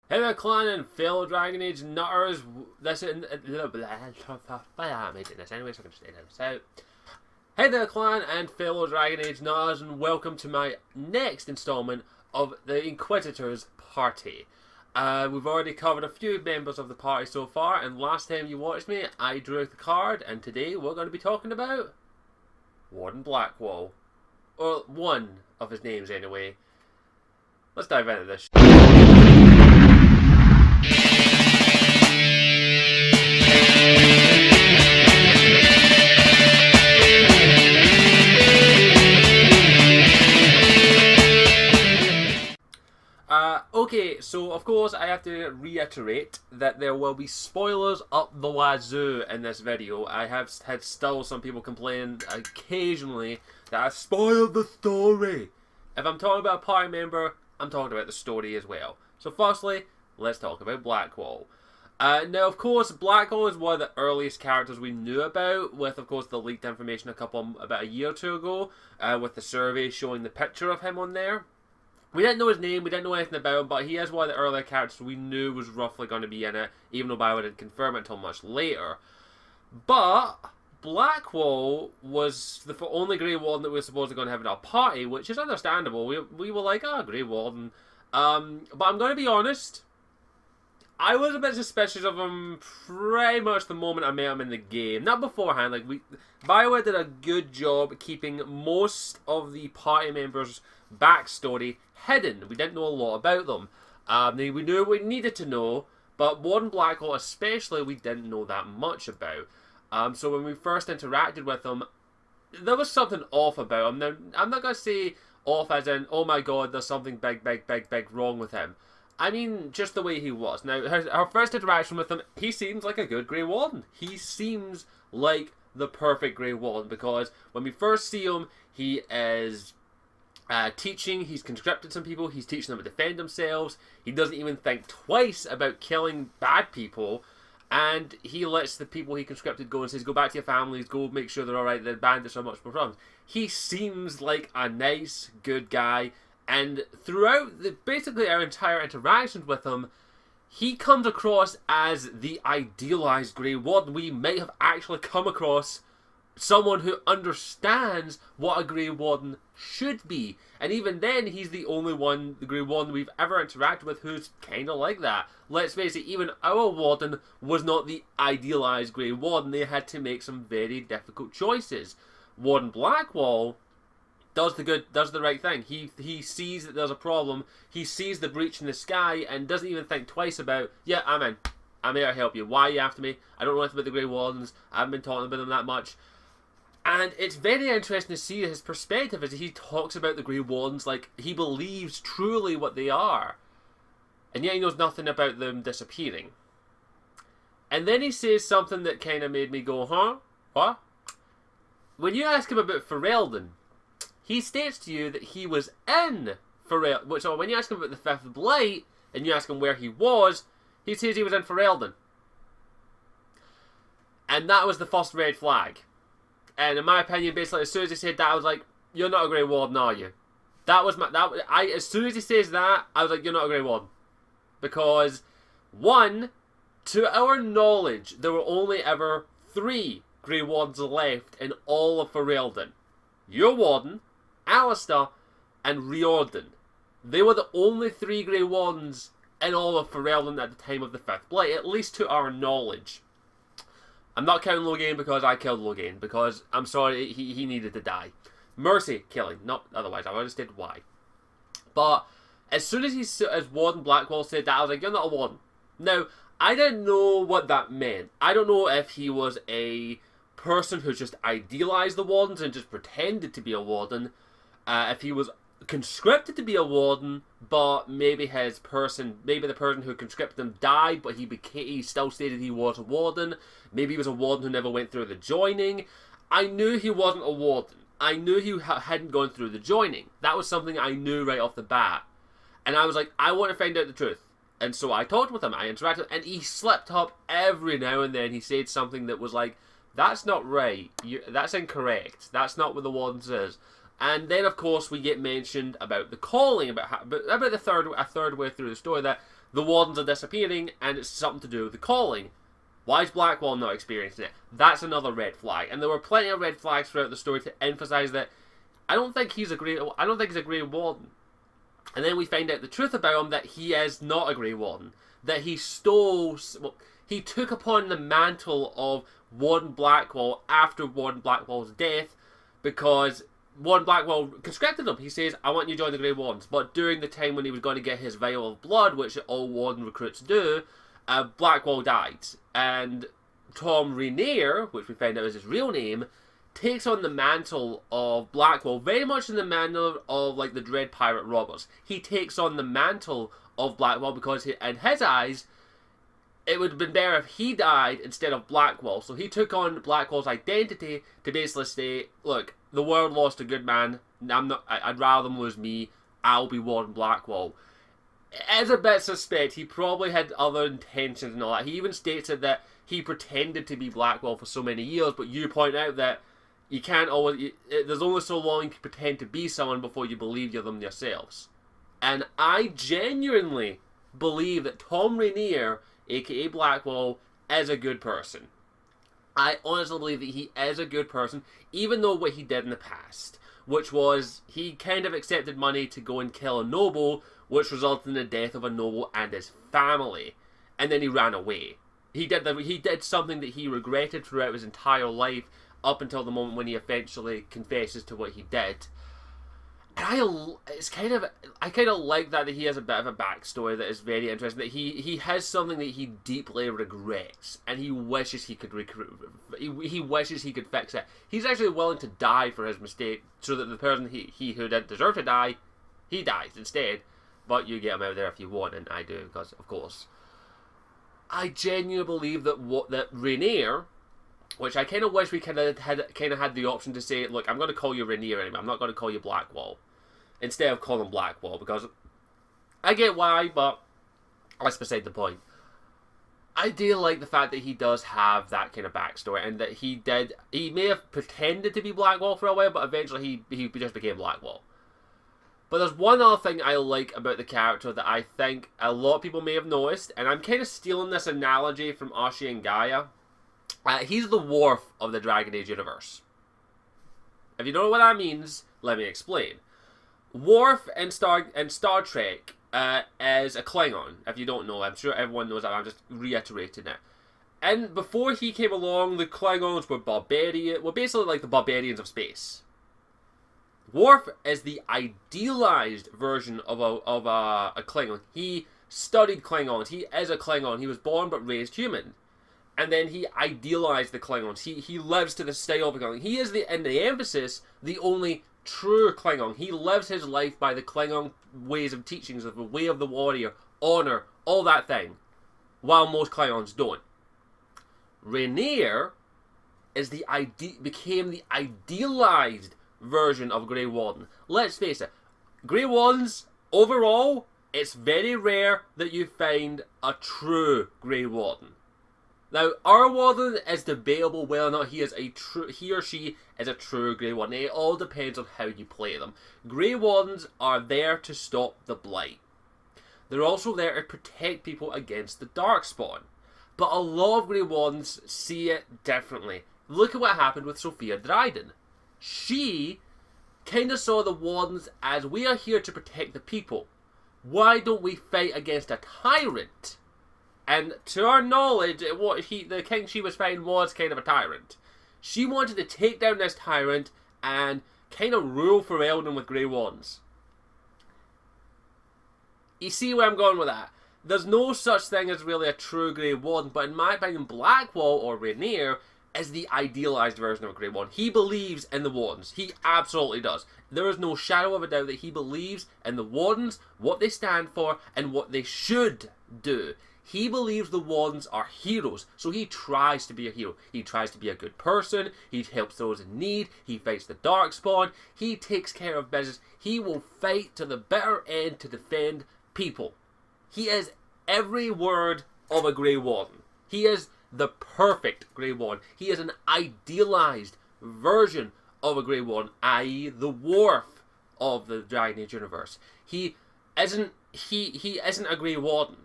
Hey there, clan and fellow Dragon Age nutters. This is I'm making this anyway, so I can just edit this out. Hey there, clan and fellow Dragon Age nutters, and welcome to my next installment of the Inquisitors party. We've already covered a few members of the party so far, and last time you watched me, I drew the card, and today we're going to be talking about Warden Blackwall, or one of his names anyway. Let's dive into this. Okay, so of course I have to reiterate that there will be spoilers up the wazoo in this video. I have had still some people complain occasionally that I've spoiled the story. If I'm talking about a party member, I'm talking about the story as well. So firstly, let's talk about Blackwall. Now, of course, Blackwall is one of the earliest characters we knew about, with, of course, the leaked information about a year or two ago, with the survey showing the picture of him on there. We didn't know his name, we didn't know anything about him, but he is one of the earlier characters we knew was roughly going to be in it, even though Bio didn't confirm it until much later. But Blackwall was the only Grey Warden that we were supposedly going to have in our party, which is understandable. We were like, Grey Warden. But I'm going to be honest, I was a bit suspicious of him pretty much the moment I met him in the game. Not beforehand. BioWare did a good job keeping most of the party members' backstory hidden. We didn't know a lot about them. We knew what we needed to know, but Warden Blackwall especially, we didn't know that much about. So when we first interacted with him, there was something off about him. Now, I'm not going to say off as in, oh my god, there's something big wrong with him. I mean, just the way he was. Now, our first interaction with him, he seems like a good Grey Warden. He seems like the perfect Grey Warden, because when we first see him, he is teaching, he's conscripted some people, he's teaching them to defend themselves, he doesn't even think twice about killing bad people, and he lets the people he conscripted go and says, go back to your families, go make sure they're alright, the bandits are much more problems. He seems like a nice, good guy, and throughout basically our entire interactions with him, he comes across as the idealized Grey Warden. We might have actually come across someone who understands what a Grey Warden should be. And even then, he's the only one, the Grey Warden we've ever interacted with who's kind of like that. Let's face it, even our Warden was not the idealized Grey Warden. They had to make some very difficult choices. Warden Blackwall does the right thing. He sees that there's a problem, he sees the breach in the sky, and doesn't even think twice about, yeah, I'm in. I'm here to help you. Why are you after me? I don't know anything about the Grey Wardens. I haven't been talking about them that much. And it's very interesting to see his perspective as he talks about the Grey Wardens like he believes truly what they are. And yet he knows nothing about them disappearing. And then he says something that kind of made me go, huh? What? When you ask him about Ferelden, he states to you that he was in Ferelden. So when you ask him about the Fifth Blight, and you ask him where he was, he says he was in Ferelden. And that was the first red flag. And in my opinion, basically, as soon as he said that, I was like, you're not a Grey Warden, are you? As soon as he says that, I was like, you're not a Grey Warden. Because, one, to our knowledge, there were only ever 3 Grey Wardens left in all of Ferelden. Your Warden, Alistair, and Riordan. They were the only 3 Grey Wardens in all of Ferelden at the time of the Fifth Blight, at least to our knowledge. I'm not counting Loghain because I killed Loghain, because, I'm sorry, he needed to die. Mercy killing, not otherwise, I would have stated why. But, as soon as Warden Blackwall said that, I was like, you're not a Warden. Now, I didn't know what that meant. I don't know if he was a person who just idealized the Wardens and just pretended to be a Warden, if he was conscripted to be a Warden, but maybe the person who conscripted him died, but he still stated he was a Warden. Maybe he was a Warden who never went through the joining. I knew he wasn't a Warden. I knew he hadn't gone through the joining. That was something I knew right off the bat. And I was like, I want to find out the truth. And so I talked with him, I interacted, and he slipped up every now and then. He said something that was like, that's not right. That's incorrect. That's not what the Warden says. And then, of course, we get mentioned about the calling, about a third way through the story, that the Wardens are disappearing, and it's something to do with the calling. Why is Blackwall not experiencing it? That's another red flag. And there were plenty of red flags throughout the story to emphasize that I don't think he's a Grey Warden. And then we find out the truth about him, that he is not a Grey Warden. That he he took upon the mantle of Warden Blackwall after Warden Blackwall's death, because Warden Blackwall conscripted him. He says, I want you to join the Grey Wardens. But during the time when he was going to get his vial of blood, which all Warden recruits do, Blackwall died. And Tom Rainier, which we find out is his real name, takes on the mantle of Blackwall, very much in the manner of like the Dread Pirate Roberts. He takes on the mantle of Blackwall because in his eyes, it would have been better if he died instead of Blackwall. So he took on Blackwall's identity to basically say, look, the world lost a good man. I'd rather them lose me. I'll be Warden Blackwall. As a bit suspect, he probably had other intentions and all that. He even stated that he pretended to be Blackwall for so many years, but you point out that you can't always... there's only so long you can pretend to be someone before you believe you're them yourselves. And I genuinely believe that Tom Rainier, aka Blackwall, is a good person. I honestly believe that he is a good person, even though what he did in the past, which was he kind of accepted money to go and kill a noble, which resulted in the death of a noble and his family, and then he ran away. He did something that he regretted throughout his entire life, up until the moment when he eventually confesses to what he did. And I kind of like that he has a bit of a backstory that is very interesting. That he has something that he deeply regrets, and he wishes he could he wishes he could fix it. He's actually willing to die for his mistake, so that the person he who didn't deserve to die, he dies instead. But you get him out there if you want, and I do, because of course. I genuinely believe that Rainier, which I kind of wish we had the option to say, look, I'm going to call you Rainier anyway. I'm not going to call you Blackwall, instead of calling Blackwall, because I get why, but that's beside the point. I do like the fact that he does have that kind of backstory, and that he may have pretended to be Blackwall for a while, but eventually he just became Blackwall. But there's one other thing I like about the character that I think a lot of people may have noticed, and I'm kind of stealing this analogy from Ashi and Gaia. He's the Worf of the Dragon Age universe. If you don't know what that means, let me explain. Worf in Star Trek is a Klingon. If you don't know, I'm sure everyone knows that. I'm just reiterating it. And before he came along, the Klingons were basically like the barbarians of space. Worf is the idealized version of a Klingon. He studied Klingons. He is a Klingon. He was born but raised human. And then he idealized the Klingons. He lives to the style of a Klingon. He is, in the emphasis, the only true Klingon. He lives his life by the Klingon ways of teachings, of the way of the warrior, honor, all that thing, while most Klingons don't. Rainier became the idealized version of Grey Warden. Let's face it, Grey Wardens, overall, it's very rare that you find a true Grey Warden. Now, our Warden is debatable whether or not he or she is a true Grey Warden. It all depends on how you play them. Grey Wardens are there to stop the Blight. They're also there to protect people against the Darkspawn. But a lot of Grey Wardens see it differently. Look at what happened with Sophia Dryden. She kind of saw the Wardens as, we are here to protect the people. Why don't we fight against a tyrant? And to our knowledge, the king she was fighting was kind of a tyrant. She wanted to take down this tyrant and kind of rule for Eldon with Grey Wardens. You see where I'm going with that? There's no such thing as really a true Grey Warden, but in my opinion, Blackwall or Rainier is the idealized version of a Grey Warden. He believes in the Wardens. He absolutely does. There is no shadow of a doubt that he believes in the Wardens, what they stand for, and what they should do. He believes the Wardens are heroes, so he tries to be a hero. He tries to be a good person, he helps those in need, he fights the Darkspawn, he takes care of business, he will fight to the bitter end to defend people. He is every word of a Grey Warden. He is the perfect Grey Warden. He is an idealized version of a Grey Warden, i.e. the Worf of the Dragon Age universe. He isn't a Grey Warden.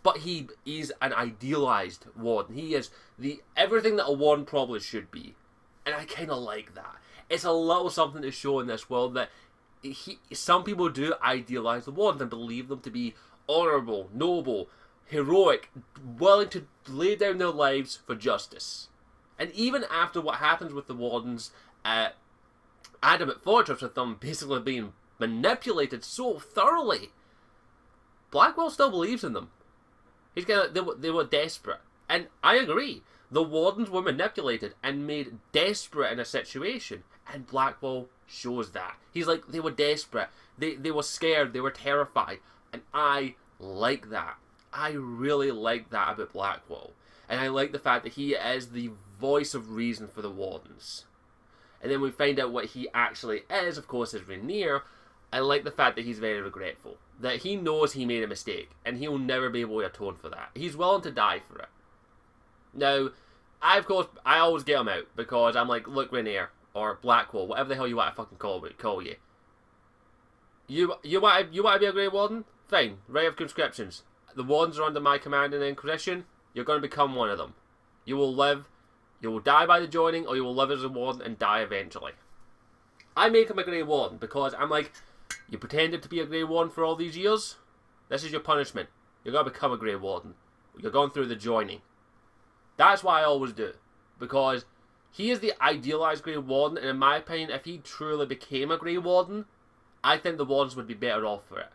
But he's an idealized warden. He is everything that a warden probably should be. And I kind of like that. It's a little something to show in this world that some people do idealize the wardens and believe them to be honourable, noble, heroic, willing to lay down their lives for justice. And even after what happens with the wardens at Adamant Fortress, with them basically being manipulated so thoroughly, Blackwall still believes in them. They were desperate. And I agree. The wardens were manipulated and made desperate in a situation. And Blackwall shows that. He's like, they were desperate. They were scared. They were terrified. And I like that. I really like that about Blackwall. And I like the fact that he is the voice of reason for the wardens. And then we find out what he actually is, of course, is Rainier. I like the fact that he's very regretful. That he knows he made a mistake. And he'll never be able to atone for that. He's willing to die for it. Now, I always get him out. Because I'm like, look, Rainier. Or Blackwall. Whatever the hell you want to fucking call you. You want to be a Grey Warden? Fine. Write of conscriptions. The wardens are under my command in the Inquisition. You're going to become one of them. You will live. You will die by the joining, or you will live as a warden and die eventually. I make him a Grey Warden because I'm like, you pretended to be a Grey Warden for all these years. This is your punishment. You're going to become a Grey Warden. You're going through the joining. That's why I always do. Because he is the idealized Grey Warden, and in my opinion, if he truly became a Grey Warden, I think the wardens would be better off for it.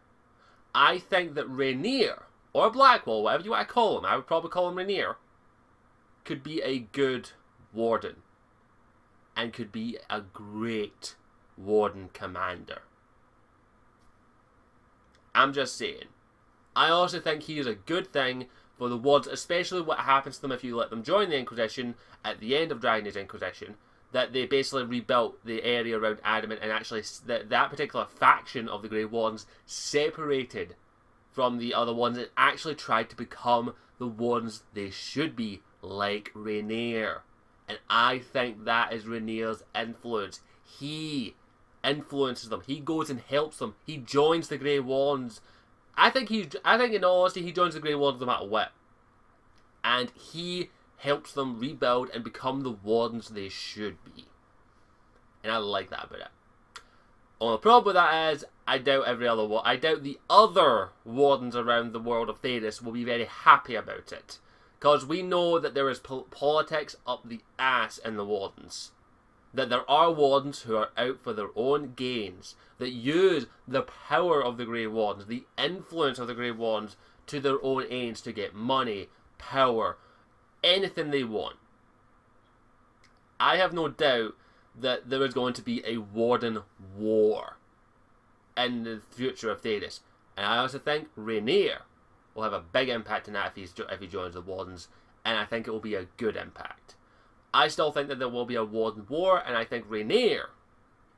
I think that Rainier, or Blackwall, whatever you want to call him, I would probably call him Rainier, could be a good warden. And could be a great warden commander. I'm just saying. I also think he is a good thing for the wardens, especially what happens to them if you let them join the Inquisition at the end of Dragon Age Inquisition, that they basically rebuilt the area around Adamant, and actually that particular faction of the Grey Wardens separated from the other ones and actually tried to become the wardens they should be, like Rainier. And I think that is Rainier's influence. He influences them. He goes and helps them. He joins the Grey Wardens. I think in all honesty, he joins the Grey Wardens no matter what. And he helps them rebuild and become the wardens they should be. And I like that about it. Only problem with that is, I doubt the other wardens around the world of Thedas will be very happy about it. Because we know that there is politics up the ass in the wardens. That there are wardens who are out for their own gains. That use the power of the Grey Wardens, the influence of the Grey Wardens, to their own ends to get money, power, anything they want. I have no doubt that there is going to be a warden war in the future of Thedas. And I also think Rainier will have a big impact in that if he joins the wardens. And I think it will be a good impact. I still think that there will be a warden war, and I think Rainier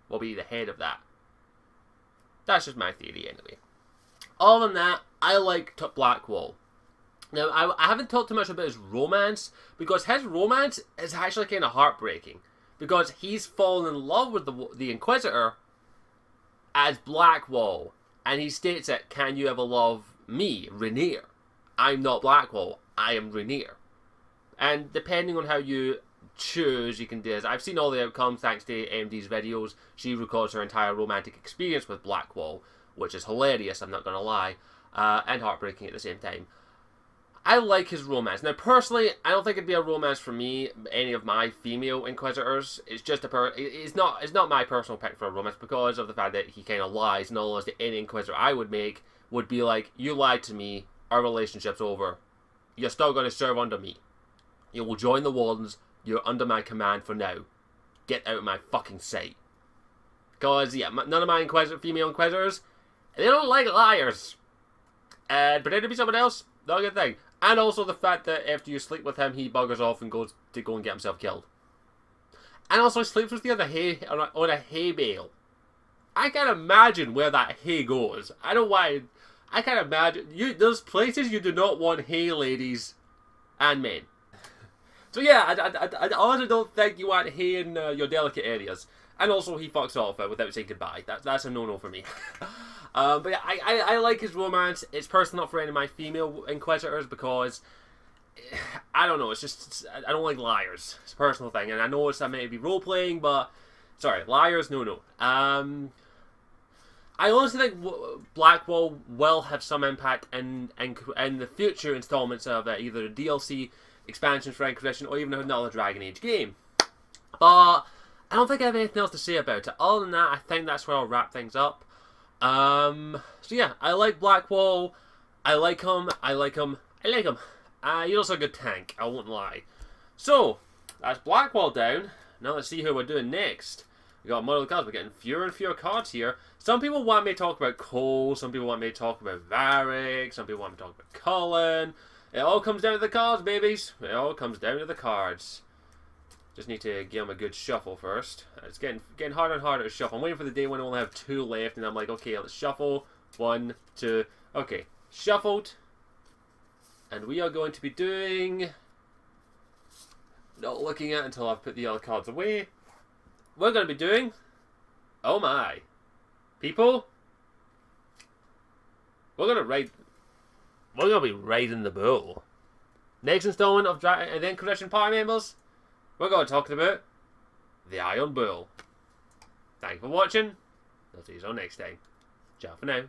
will be the head of that. That's just my theory anyway. Other than that, I like Blackwall. Now, I haven't talked too much about his romance, because his romance is actually kind of heartbreaking. Because he's fallen in love with the Inquisitor as Blackwall. And he states it, can you ever love me, Rainier? I'm not Blackwall, I am Rainier. And depending on how you choose, you can do this. I've seen all the outcomes thanks to MD's videos. She records her entire romantic experience with Blackwall, which is hilarious, I'm not going to lie, and heartbreaking at the same time. I like his romance. Now, personally, I don't think it'd be a romance for me, any of my female Inquisitors. It's just it's not my personal pick for a romance because of the fact that he kind of lies, and all that any Inquisitor I would make would be like, you lied to me, our relationship's over, you're still going to serve under me. You will join the Wardens, you're under my command for now. Get out of my fucking sight. Because, yeah, none of my female Inquisitors, they don't like liars. And pretend to be someone else, not a good thing. And also the fact that after you sleep with him, he buggers off and goes to go and get himself killed. And also he sleeps with you on a hay bale. I can't imagine where that hay goes. I don't know why. I can't imagine. There's places you do not want hay ladies and men. So yeah, I honestly don't think you want hay in your delicate areas. And also, he fucks off without saying goodbye. That's a no-no for me. But yeah, I like his romance. It's personal for any of my female Inquisitors because, I don't know, it's just, I don't like liars. It's a personal thing. And I know it's that may be role-playing, but, sorry, liars, no. I honestly think Blackwall will have some impact in the future installments of either a DLC, expansion for Inquisition, or even another Dragon Age game. But I don't think I have anything else to say about it. Other than that, I think that's where I'll wrap things up. So yeah, I like Blackwall. I like him. He's also a good tank, I won't lie. So, that's Blackwall down. Now let's see who we're doing next. We got model cards. We're getting fewer and fewer cards here. Some people want me to talk about Cole. Some people want me to talk about Varric. Some people want me to talk about Cullen. It all comes down to the cards, babies. It all comes down to the cards. Just need to give them a good shuffle first. It's getting harder and harder to shuffle. I'm waiting for the day when I only have 2 left, and I'm like, okay, let's shuffle. 1, 2. Okay, shuffled. And we are going to be doing... Not looking at until I've put the other cards away. We're going to be doing... Oh my. People. We're going to be riding the bull. Next installment of the Inquisition Party members, we're going to talk about the Iron Bull. Thank you for watching. I'll see you all next time. Ciao for now.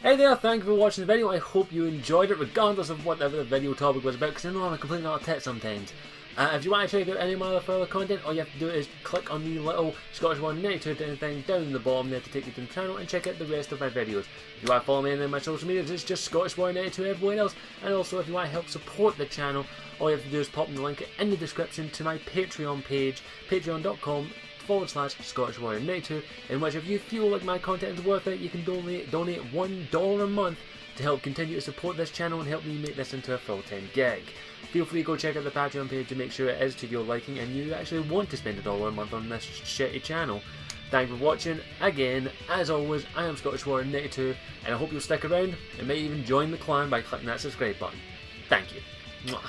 Hey there, thank you for watching the video. I hope you enjoyed it regardless of whatever the video topic was about, because I know I'm a complete nut tit sometimes. If you want to check out any of my other further content, all you have to do is click on the little Scottish Warden 92 thing down in the bottom there to take you to the channel and check out the rest of my videos. If you want to follow me on any of my social medias, it's just Scottish Warden 92 everywhere else. And also, if you want to help support the channel, all you have to do is pop in the link in the description to my Patreon page, patreon.com/Scottish Warden 92, in which if you feel like my content is worth it, you can donate $1 a month to help continue to support this channel and help me make this into a full-time gig. Feel free to go check out the Patreon page to make sure it is to your liking and you actually want to spend $1 a month on this shitty channel. Thank you for watching. Again, as always, I am Scottish Warden 92, and I hope you'll stick around and may even join the clan by clicking that subscribe button. Thank you. Mwah.